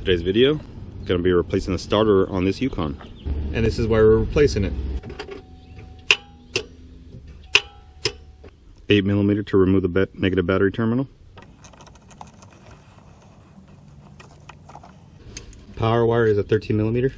Today's video is going to be replacing the starter on this Yukon. And this is why we're replacing it. 8mm to remove the negative battery terminal. Power wire is a 13mm.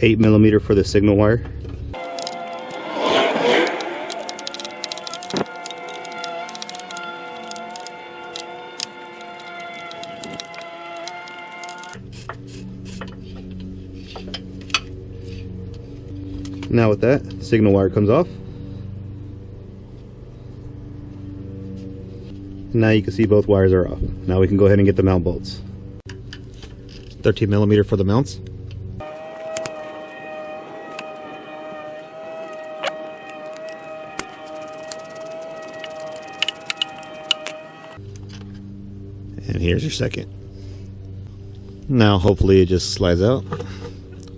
Eight millimeter for the signal wire. Now with that, signal wire comes off. Now you can see both wires are off. Now we can go ahead and get the mount bolts. 13mm for the mounts. And here's your second. Now hopefully it just slides out.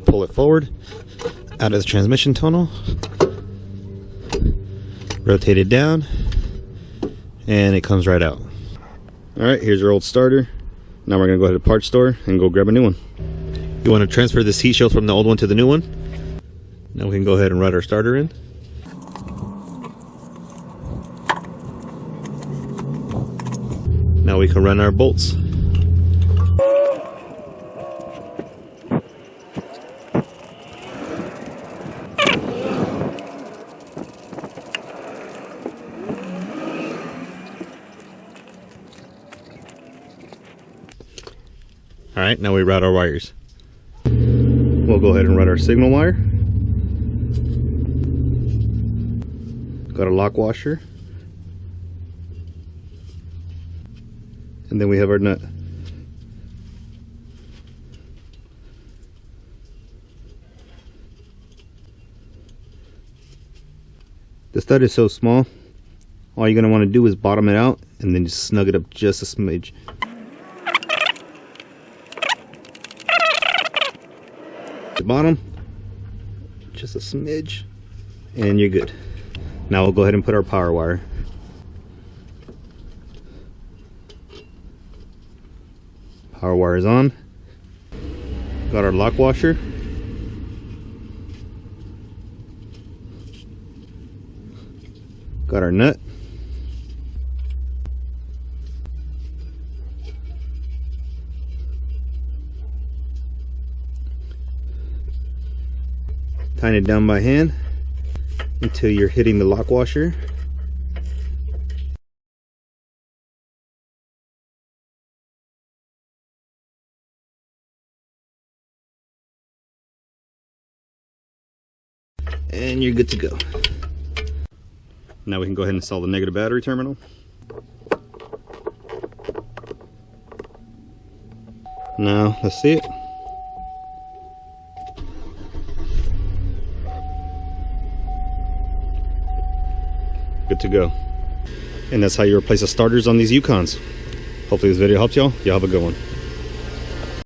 Pull it forward out of the transmission tunnel, rotate it down, and it comes right out. Alright, here's your old starter. Now we're going to go ahead to the parts store and go grab a new one. You want to transfer this heat shield from the old one to the new one? Now we can go ahead and run our starter in. Now we can run our bolts. Alright, now we route our wires. We'll go ahead and route our signal wire. Got a lock washer. And then we have our nut. The stud is so small, all you're going to want to do is bottom it out and then just snug it up just a smidge. The bottom, just a smidge, and you're good. Now we'll go ahead and put our power wire. Power wire is on. Got our lock washer. Got our nut. Tighten it down by hand until you're hitting the lock washer. And you're good to go. Now we can go ahead and install the negative battery terminal. Now let's see it. Good to go. And that's how you replace the starters on these Yukons. Hopefully this video helps y'all. Y'all have a good one.